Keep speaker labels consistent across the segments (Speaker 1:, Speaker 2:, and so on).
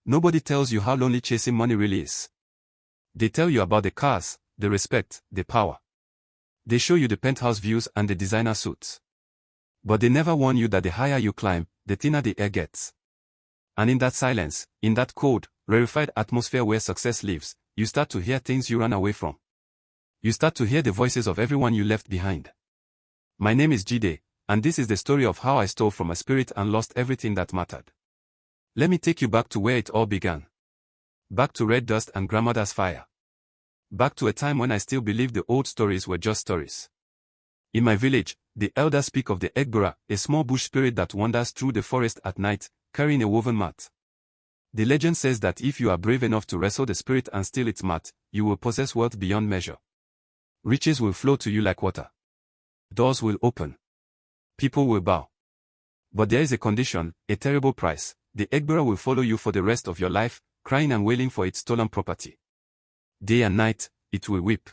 Speaker 1: Nobody tells you how lonely chasing money really is. They tell you about the cars, the respect, the power. They show you the penthouse views and the designer suits. But they never warn you that the higher you climb, the thinner the air gets. And in that silence, in that cold, rarefied atmosphere where success lives, you start to hear things you ran away from. You start to hear the voices of everyone you left behind. My name is Jide, and this is the story of how I stole from a spirit and lost everything that mattered. Let me take you back to where it all began. Back to red dust and grandmother's fire. Back to a time when I still believed the old stories were just stories. In my village, the elders speak of the Egbura, a small bush spirit that wanders through the forest at night, carrying a woven mat. The legend says that if you are brave enough to wrestle the spirit and steal its mat, you will possess wealth beyond measure. Riches will flow to you like water. Doors will open. People will bow. But there is a condition, a terrible price. The Egbura will follow you for the rest of your life, crying and wailing for its stolen property. Day and night, it will weep.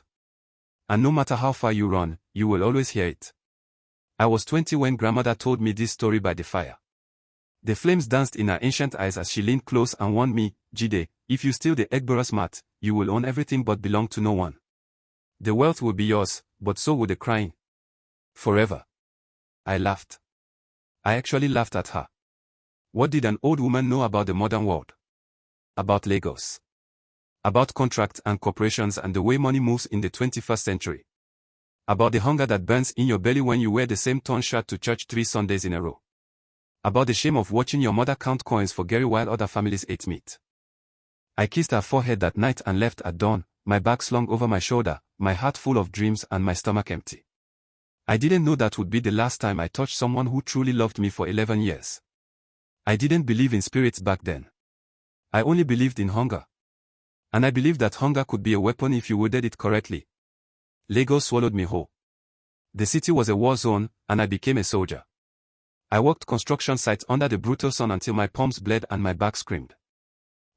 Speaker 1: And no matter how far you run, you will always hear it. I was 20 when grandmother told me this story by the fire. The flames danced in her ancient eyes as she leaned close and warned me, Jide, if you steal the Egbura's mat, you will own everything but belong to no one. The wealth will be yours, but so will the crying. Forever. I laughed. I actually laughed at her. What did an old woman know about the modern world? About Lagos. About contracts and corporations and the way money moves in the 21st century. About the hunger that burns in your belly when you wear the same torn shirt to church 3 Sundays in a row. About the shame of watching your mother count coins for Gary while other families ate meat. I kissed her forehead that night and left at dawn, my bag slung over my shoulder, my heart full of dreams and my stomach empty. I didn't know that would be the last time I touched someone who truly loved me for 11 years. I didn't believe in spirits back then. I only believed in hunger. And I believed that hunger could be a weapon if you wielded it correctly. Lagos swallowed me whole. The city was a war zone, and I became a soldier. I worked construction sites under the brutal sun until my palms bled and my back screamed.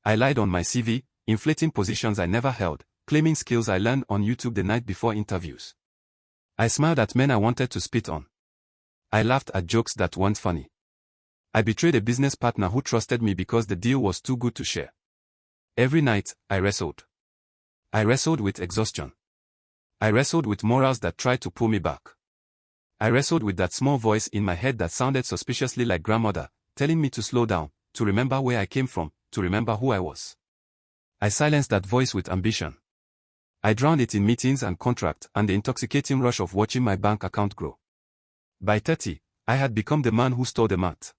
Speaker 1: I lied on my CV, inflating positions I never held, claiming skills I learned on YouTube the night before interviews. I smiled at men I wanted to spit on. I laughed at jokes that weren't funny. I betrayed a business partner who trusted me because the deal was too good to share. Every night, I wrestled. I wrestled with exhaustion. I wrestled with morals that tried to pull me back. I wrestled with that small voice in my head that sounded suspiciously like grandmother, telling me to slow down, to remember where I came from, to remember who I was. I silenced that voice with ambition. I drowned it in meetings and contracts and the intoxicating rush of watching my bank account grow. By 30, I had become the man who stole the mat.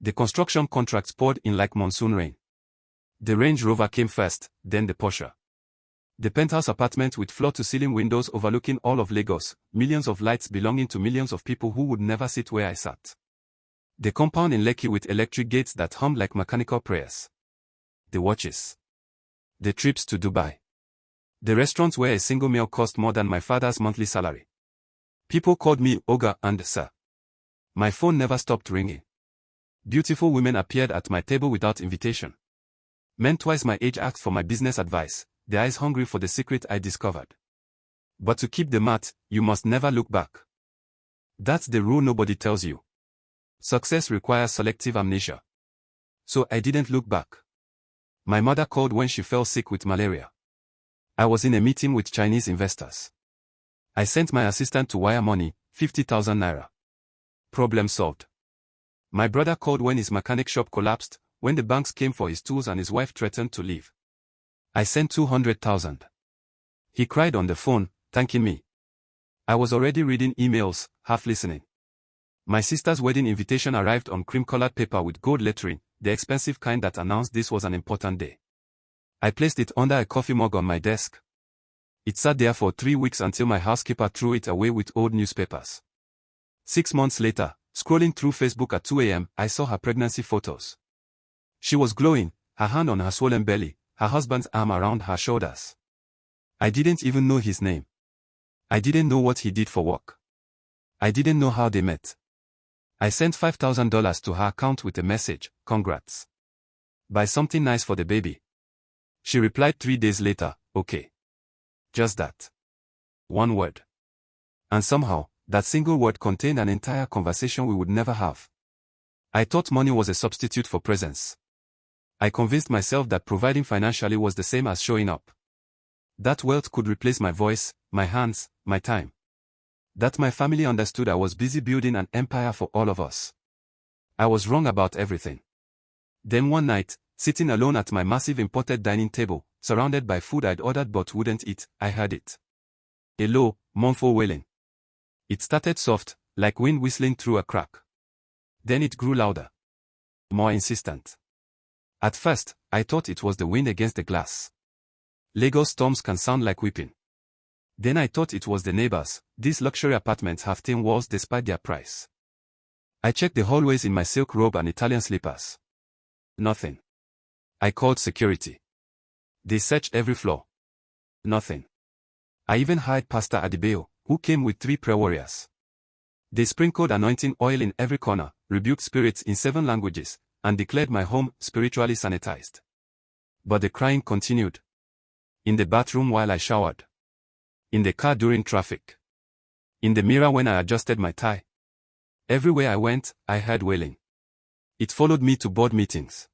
Speaker 1: The construction contracts poured in like monsoon rain. The Range Rover came first, then the Porsche. The penthouse apartment with floor-to-ceiling windows overlooking all of Lagos, millions of lights belonging to millions of people who would never sit where I sat. The compound in Lekki with electric gates that hummed like mechanical prayers. The watches. The trips to Dubai. The restaurants where a single meal cost more than my father's monthly salary. People called me Oga and Sir. My phone never stopped ringing. Beautiful women appeared at my table without invitation. Men twice my age asked for my business advice, their eyes hungry for the secret I discovered. But to keep the mat, you must never look back. That's the rule nobody tells you. Success requires selective amnesia. So I didn't look back. My mother called when she fell sick with malaria. I was in a meeting with Chinese investors. I sent my assistant to wire money, 50,000 naira. Problem solved. My brother called when his mechanic shop collapsed, when the banks came for his tools and his wife threatened to leave. I sent 200,000. He cried on the phone, thanking me. I was already reading emails, half listening. My sister's wedding invitation arrived on cream-colored paper with gold lettering, the expensive kind that announced this was an important day. I placed it under a coffee mug on my desk. It sat there for 3 weeks until my housekeeper threw it away with old newspapers. 6 months later, scrolling through Facebook at 2 a.m., I saw her pregnancy photos. She was glowing, her hand on her swollen belly, her husband's arm around her shoulders. I didn't even know his name. I didn't know what he did for work. I didn't know how they met. I sent $5,000 to her account with a message, congrats. Buy something nice for the baby. She replied 3 days later, okay. Just that. One word. And somehow, that single word contained an entire conversation we would never have. I thought money was a substitute for presence. I convinced myself that providing financially was the same as showing up. That wealth could replace my voice, my hands, my time. That my family understood I was busy building an empire for all of us. I was wrong about everything. Then one night, sitting alone at my massive imported dining table, surrounded by food I'd ordered but wouldn't eat, I heard it. A low, mournful wailing. It started soft, like wind whistling through a crack. Then it grew louder. More insistent. At first, I thought it was the wind against the glass. Lagos storms can sound like weeping. Then I thought it was the neighbors. These luxury apartments have thin walls despite their price. I checked the hallways in my silk robe and Italian slippers. Nothing. I called security. They searched every floor. Nothing. I even hired Pastor Adibeo, who came with 3 prayer warriors. They sprinkled anointing oil in every corner, rebuked spirits in 7 languages, and declared my home spiritually sanitized. But the crying continued. In the bathroom while I showered. In the car during traffic. In the mirror when I adjusted my tie. Everywhere I went, I heard wailing. It followed me to board meetings.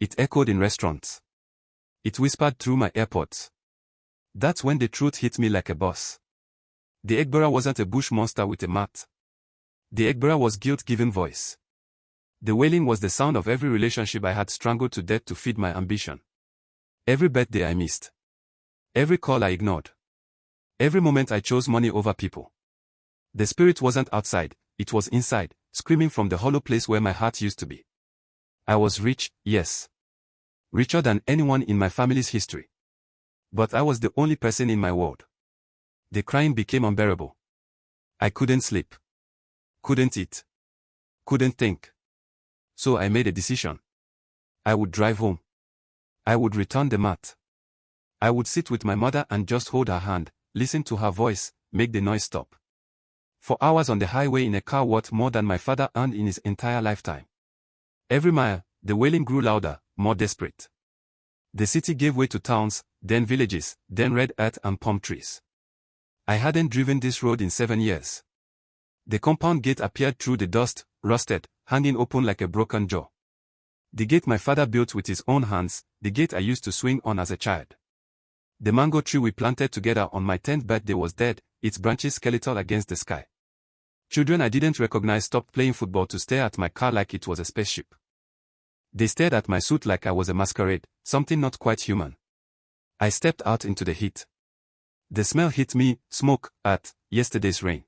Speaker 1: It echoed in restaurants. It whispered through my AirPods. That's when the truth hit me like a bus. The Egbera wasn't a bush monster with a mat. The Egbera was guilt-giving voice. The wailing was the sound of every relationship I had strangled to death to feed my ambition. Every birthday I missed. Every call I ignored. Every moment I chose money over people. The spirit wasn't outside, it was inside, screaming from the hollow place where my heart used to be. I was rich, yes. Richer than anyone in my family's history. But I was the only person in my world. The crying became unbearable. I couldn't sleep. Couldn't eat. Couldn't think. So I made a decision. I would drive home. I would return the mat. I would sit with my mother and just hold her hand, listen to her voice, make the noise stop. For hours on the highway in a car worth more than my father earned in his entire lifetime. Every mile, the wailing grew louder, more desperate. The city gave way to towns, then villages, then red earth and palm trees. I hadn't driven this road in 7 years. The compound gate appeared through the dust, rusted, hanging open like a broken jaw. The gate my father built with his own hands, the gate I used to swing on as a child. The mango tree we planted together on my 10th birthday was dead, its branches skeletal against the sky. Children I didn't recognize stopped playing football to stare at my car like it was a spaceship. They stared at my suit like I was a masquerade, something not quite human. I stepped out into the heat. The smell hit me, smoke, earth, yesterday's rain.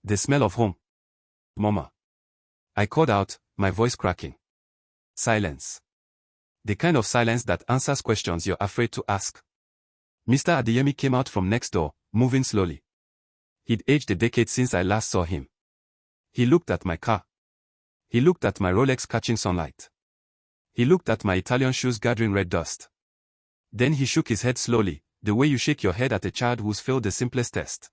Speaker 1: The smell of home. Mama. I called out, my voice cracking. Silence. The kind of silence that answers questions you're afraid to ask. Mr. Adeyemi came out from next door, moving slowly. He'd aged a decade since I last saw him. He looked at my car. He looked at my Rolex catching sunlight. He looked at my Italian shoes gathering red dust. Then he shook his head slowly, the way you shake your head at a child who's failed the simplest test.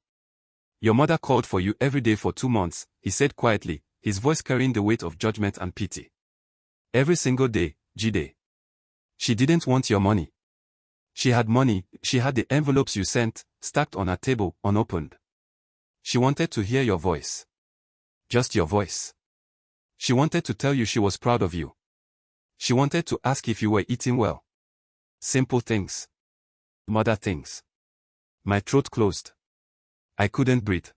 Speaker 1: Your mother called for you every day for 2 months, he said quietly, his voice carrying the weight of judgment and pity. Every single day, G-Day. She didn't want your money. She had money, she had the envelopes you sent, stacked on her table, unopened. She wanted to hear your voice. Just your voice. She wanted to tell you she was proud of you. She wanted to ask if you were eating well. Simple things. Mother things. My throat closed. I couldn't breathe.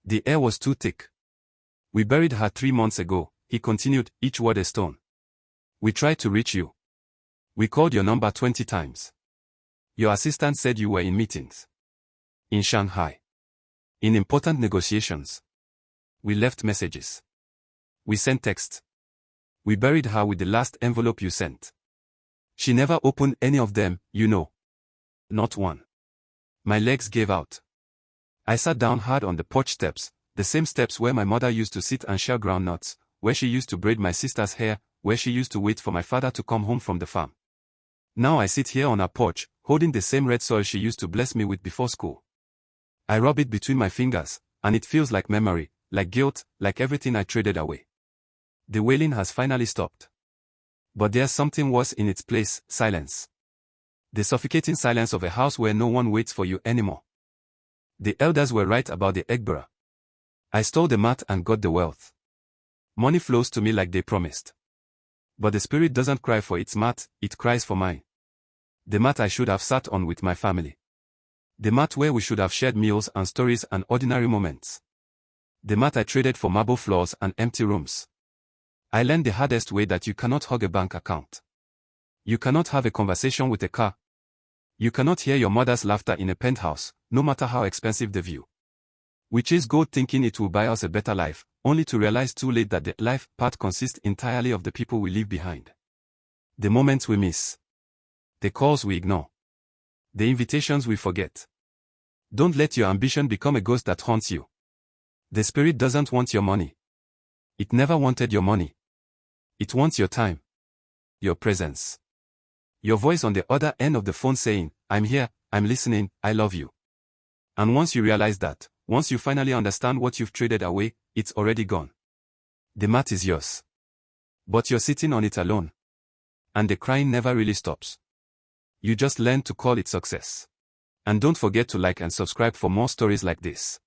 Speaker 1: The air was too thick. We buried her 3 months ago, he continued, each word a stone. We tried to reach you. We called your number 20 times. Your assistant said you were in meetings. In Shanghai. In important negotiations. We left messages. We sent texts. We buried her with the last envelope you sent. She never opened any of them, you know. Not one. My legs gave out. I sat down hard on the porch steps, the same steps where my mother used to sit and shell groundnuts, where she used to braid my sister's hair, where she used to wait for my father to come home from the farm. Now I sit here on her porch, holding the same red soil she used to bless me with before school. I rub it between my fingers, and it feels like memory, like guilt, like everything I traded away. The wailing has finally stopped. But there's something worse in its place, silence. The suffocating silence of a house where no one waits for you anymore. The elders were right about the Egbera. I stole the mat and got the wealth. Money flows to me like they promised. But the spirit doesn't cry for its mat, it cries for mine. The mat I should have sat on with my family. The mat where we should have shared meals and stories and ordinary moments. The mat I traded for marble floors and empty rooms. I learned the hardest way that you cannot hug a bank account. You cannot have a conversation with a car. You cannot hear your mother's laughter in a penthouse, no matter how expensive the view. We chase gold thinking it will buy us a better life, only to realize too late that the life part consists entirely of the people we leave behind. The moments we miss. The calls we ignore. The invitations we forget. Don't let your ambition become a ghost that haunts you. The spirit doesn't want your money. It never wanted your money. It wants your time. Your presence. Your voice on the other end of the phone saying, I'm here, I'm listening, I love you. And once you realize that, once you finally understand what you've traded away, it's already gone. The mat is yours. But you're sitting on it alone. And the crying never really stops. You just learn to call it success. And don't forget to like and subscribe for more stories like this.